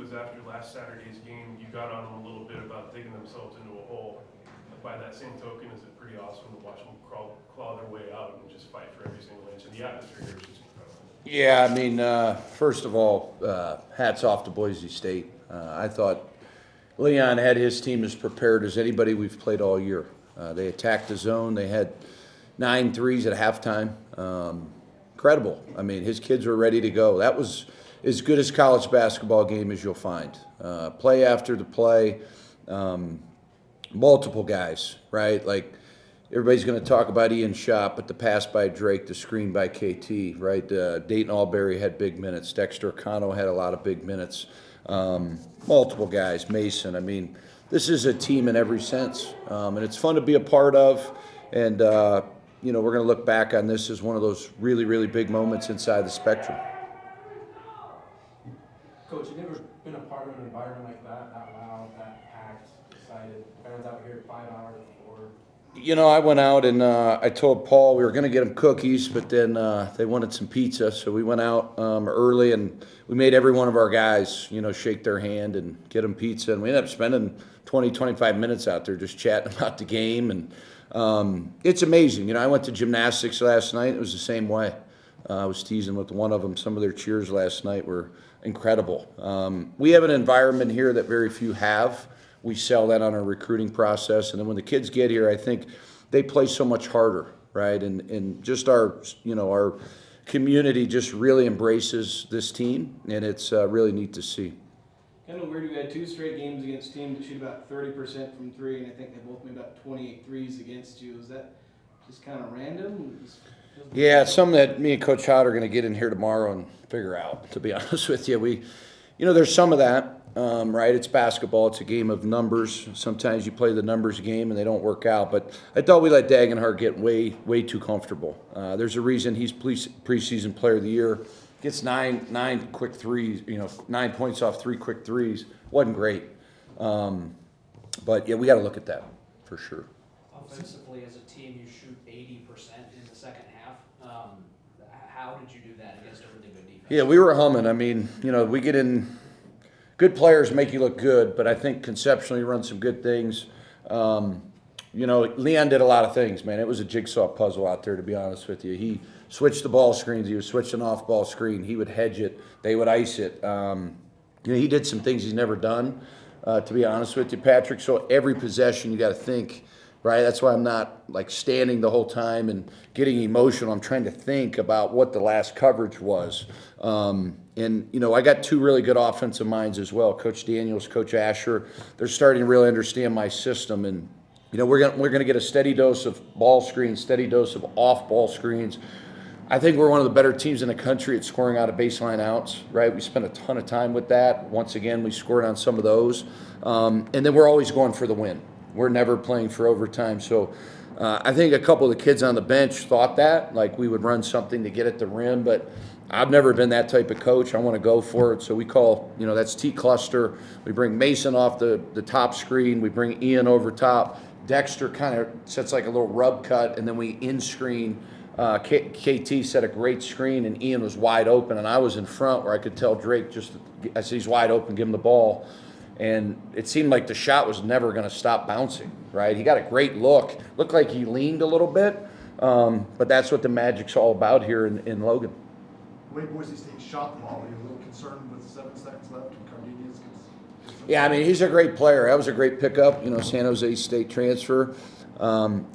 was after last Saturday's game, you got on them a little bit about digging themselves into a hole. By that same token, is it pretty awesome to watch them claw their way out and just fight for every single inch? And the atmosphere here is just incredible. Yeah, I mean, first of all, hats off to Boise State. I thought Leon had his team as prepared as anybody we've played all year. They attacked the zone. They had 9 threes at halftime. Incredible. I mean, his kids were ready to go. That was as good as college basketball game as you'll find. Play after the play, multiple guys, right? Like, everybody's going to talk about Ian Shop, but the pass by Drake, the screen by KT, right? Dayton Albury had big minutes. Dexter Cano had a lot of big minutes. Multiple guys, Mason. I mean, this is a team in every sense, and it's fun to be a part of. And you know, we're going to look back on this as one of those really, really big moments inside the Spectrum. Coach, you've never been a part of an environment like that loud, that packed, excited, fans out here 5 hours before. You know, I went out and I told Paul we were going to get him cookies, but then they wanted some pizza, so we went out early and we made every one of our guys, you know, shake their hand and get them pizza. And we ended up spending 20, 25 minutes out there just chatting about the game. And it's amazing. You know, I went to gymnastics last night. It was the same way. I was teasing with one of them. Some of their cheers last night were incredible. We have an environment here that very few have. We sell that on our recruiting process. And then when the kids get here, I think they play so much harder, right? And just our, you know, our community just really embraces this team, and it's really neat to see. Kind of weird, we had 2 straight games against teams that shoot about 30% from 3, and I think they both made about 28 threes against you. Is that just kind of random? Yeah, it's something that me and Coach Howard are going to get in here tomorrow and figure out, to be honest with you. You know, there's some of that, right? It's basketball. It's a game of numbers. Sometimes you play the numbers game and they don't work out. But I thought we let Dagenhart get way too comfortable. There's a reason he's preseason player of the year. Gets nine quick threes, you know, 9 points off 3 quick threes. Wasn't great. But, yeah, we got to look at that for sure. Offensively, as a team, you shoot 80% in the second half. How did you do that against a really good defense? Yeah, we were humming. I mean, you know, we get in – good players make you look good, but I think conceptually run some good things. You know, Leon did a lot of things, man. It was a jigsaw puzzle out there, to be honest with you. He switched the ball screens. He was switching off-ball screen. He would hedge it. They would ice it. You know, he did some things he's never done, to be honest with you, Patrick. So every possession you got to think, right? That's why I'm not, like, standing the whole time and getting emotional. I'm trying to think about what the last coverage was. And, you know, I got 2 really good offensive minds as well, Coach Daniels, Coach Asher. They're starting to really understand my system. And, you know, we're gonna get a steady dose of ball screens, steady dose of off-ball screens. I think we're one of the better teams in the country at scoring out of baseline outs, right? We spent a ton of time with that. Once again, we scored on some of those. And then we're always going for the win. We're never playing for overtime. So I think a couple of the kids on the bench thought that, like we would run something to get at the rim, but I've never been that type of coach. I want to go for it. So we call, you know, that's T-cluster. We bring Mason off the top screen. We bring Ian over top. Dexter kind of sets like a little rub cut, and then we in-screen. KT set a great screen, and Ian was wide open, and I was in front where I could tell Drake I said, he's wide open, give him the ball. And it seemed like the shot was never going to stop bouncing, right? He got a great look. Looked like he leaned a little bit, but that's what the Magic's all about here in Logan. The way Boise State shot the ball, are you a little concerned with 7 seconds left and Cardenas gets Yeah, I mean, he's a great player. That was a great pickup, you know, San Jose State transfer.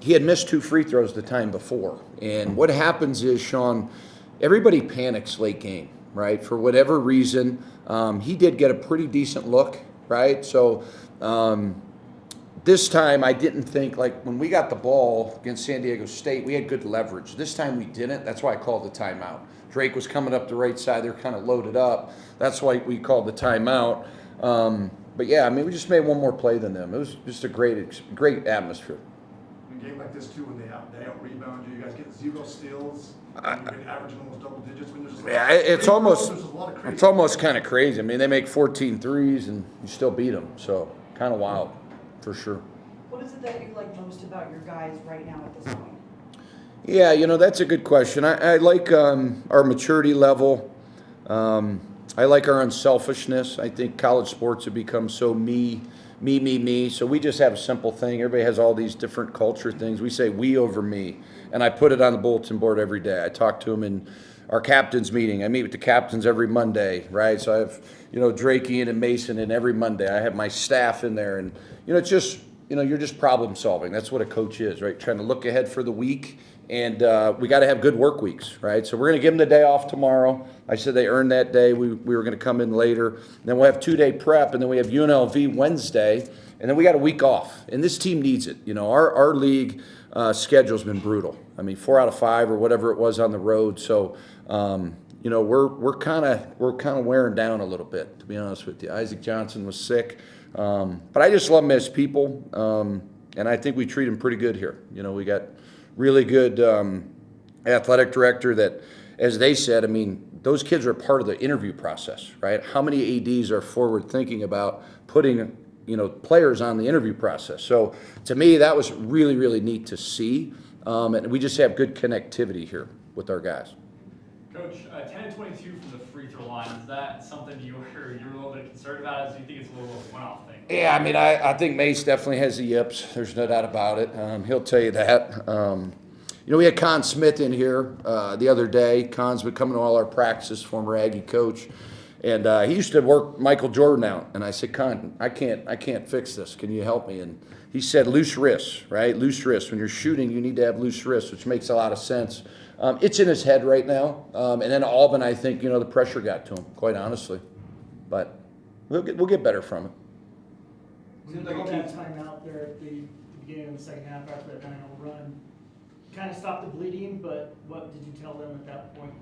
He had missed 2 free throws the time before. And what happens is, Sean, everybody panics late game, right? For whatever reason, he did get a pretty decent look, right? So this time I didn't think, like when we got the ball against San Diego State, we had good leverage. This time we didn't. That's why I called the timeout. Drake was coming up the right side. They're kind of loaded up. That's why we called the timeout. But, yeah, I mean, we just made one more play than them. It was just a great atmosphere. In a game like this, too, when they out-rebound you, guys get 0 steals, and you're averaging almost double digits. When there's just Yeah, it's almost kind of crazy. I mean, they make 14 threes, and you still beat them. So, kind of wild, for sure. What is it that you like most about your guys right now at this point? Yeah, you know, that's a good question. I like our maturity level. I like our unselfishness. I think college sports have become so me. So we just have a simple thing. Everybody has all these different culture things. We say we over me, and I put it on the bulletin board every day. I talk to them in our captains meeting. I meet with the captains every Monday, right? So I have, Drakey and Mason in every Monday. I have my staff in there, and it's just, you're just problem solving. That's what a coach is, right? Trying to look ahead for the week, and we got to have good work weeks, right? So we're going to give them the day off tomorrow. I said they earned that day. We were going to come in later. Then we'll have 2-day prep, and then we have UNLV Wednesday, and then we got a week off. And this team needs it. Our league schedule's been brutal. I mean, 4 out of 5 or whatever it was on the road. So, we're kind of wearing down a little bit, to be honest with you. Isaac Johnson was sick, but I just love him as people, and I think we treat him pretty good here. We got really good athletic director that, as they said, I mean, those kids are part of the interview process, right? How many ADs are forward thinking about putting, players on the interview process? So to me, that was really, really neat to see. And we just have good connectivity here with our guys. Coach, 10-22 from the free throw line, is that something you're a little bit concerned about? Do you think it's a little one-off thing? Yeah, I mean, I think Mace definitely has the yips. There's no doubt about it. He'll tell you that. We had Con Smith in here the other day. Con's been coming to all our practices, former Aggie coach. And he used to work Michael Jordan out. And I said, Con, I can't fix this. Can you help me? And he said loose wrists, right? Loose wrists. When you're shooting, you need to have loose wrists, which makes a lot of sense. It's in his head right now. And then Auburn, I think, the pressure got to him, quite honestly. But we'll get better from it. Seems like that timeout there at the beginning of the second half after that 9-0 run kind of stopped the bleeding, but what did you tell them at that point?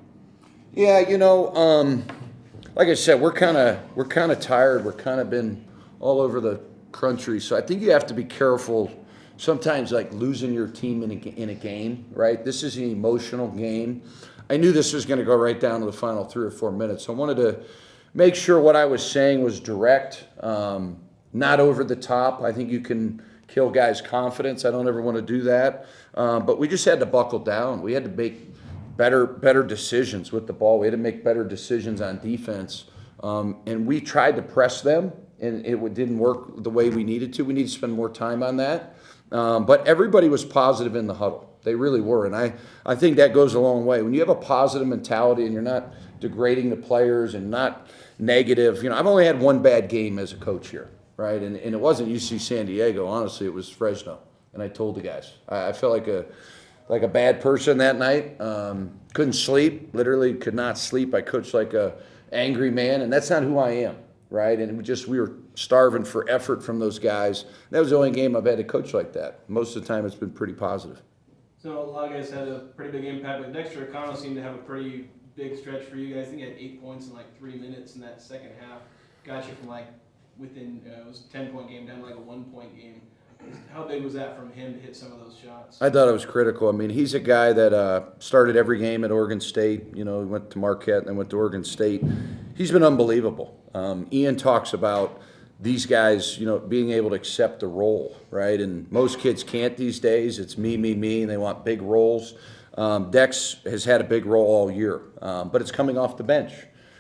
Yeah, like I said, we're kind of tired. We're kind of been all over the country, so I think you have to be careful. Sometimes, like losing your team in a game, right? This is an emotional game. I knew this was going to go right down to the final 3 or 4 minutes. So I wanted to make sure what I was saying was direct, not over the top. I think you can kill guys' confidence. I don't ever want to do that. But we just had to buckle down. We had to make better decisions with the ball. We had to make better decisions on defense. And we tried to press them, and it didn't work the way we needed to. We need to spend more time on that. But everybody was positive in the huddle. They really were. And I think that goes a long way. When you have a positive mentality and you're not degrading the players and not negative. I've only had one bad game as a coach here, right? And it wasn't UC San Diego. Honestly, it was Fresno. And I told the guys. I felt like a bad person that night. Couldn't sleep. Literally could not sleep. I coached like a angry man, and that's not who I am, right? And we were starving for effort from those guys. That was the only game I've had to coach like that. Most of the time, it's been pretty positive. So a lot of guys had a pretty big impact, but Dexter O'Connell seemed to have a pretty big stretch for you guys. I think he had 8 points in like 3 minutes in that second half. Got you from like within, it was a 10-point game down to like a 1-point game. How big was that from him to hit some of those shots? I thought it was critical. I mean, he's a guy that started every game at Oregon State. He went to Marquette and then went to Oregon State. He's been unbelievable. Ian talks about these guys, being able to accept the role, right? And most kids can't these days. It's me, and they want big roles. Dex has had a big role all year, but it's coming off the bench,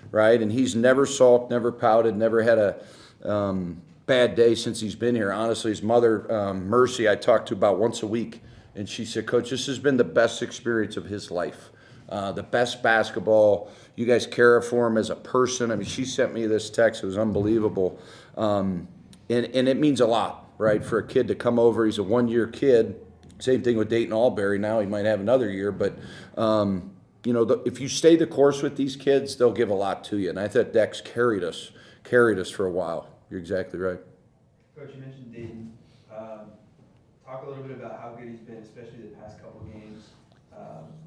right? And he's never sulked, never pouted, never had a bad day since he's been here. Honestly, his mother, Mercy, I talk to about once a week, and she said, Coach, this has been the best experience of his life. The best basketball. You guys care for him as a person. I mean, she sent me this text. It was unbelievable. And it means a lot, right, for a kid to come over. He's a 1-year kid. Same thing with Dayton Albury now. He might have another year. But, if you stay the course with these kids, they'll give a lot to you. And I thought Dex carried us for a while. You're exactly right. Coach, you mentioned Dayton. Talk a little bit about how good he's been, especially the past couple games.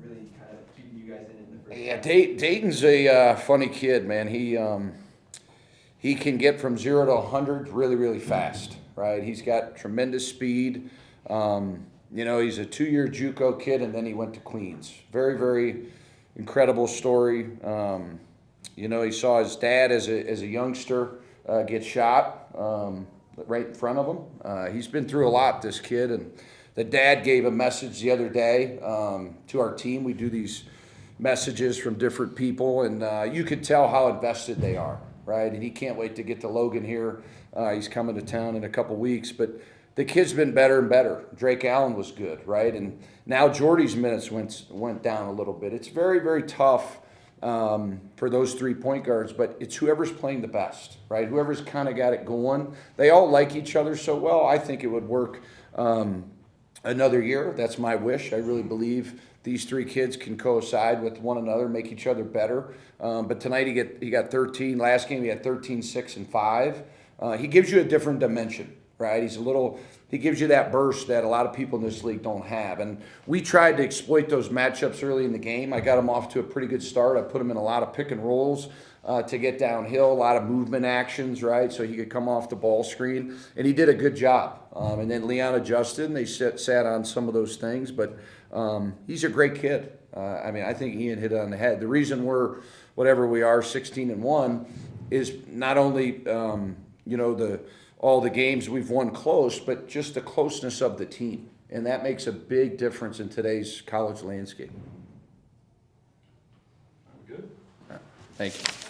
Really kind of keeping you guys in the first. Yeah, Dayton's a funny kid, man. He can get from 0 to 100 really, really fast, right? He's got tremendous speed. He's a 2-year JUCO kid, and then he went to Queens. Very, very incredible story. He saw his dad as a youngster get shot right in front of him. He's been through a lot, this kid, and the dad gave a message the other day to our team. We do these messages from different people, and you could tell how invested they are, right? And he can't wait to get to Logan here. He's coming to town in a couple weeks, but the kid's been better and better. Drake Allen was good, right? And now Jordy's minutes went down a little bit. It's very, very tough for those 3 point guards, but it's whoever's playing the best, right? Whoever's kind of got it going. They all like each other so well. I think it would work another year. That's my wish. I really believe these 3 kids can coincide with one another, make each other better. But tonight he got 13. Last game he had 13, 6, and 5. He gives you a different dimension, right? He gives you that burst that a lot of people in this league don't have. And we tried to exploit those matchups early in the game. I got him off to a pretty good start. I put him in a lot of pick and rolls to get downhill, a lot of movement actions, right? So he could come off the ball screen. And he did a good job. And then Leon adjusted, and they sat on some of those things. But he's a great kid. I think Ian hit it on the head. The reason we're whatever we are, 16-1, is not only all the games we've won close, but just the closeness of the team. And that makes a big difference in today's college landscape. Good. Thank you.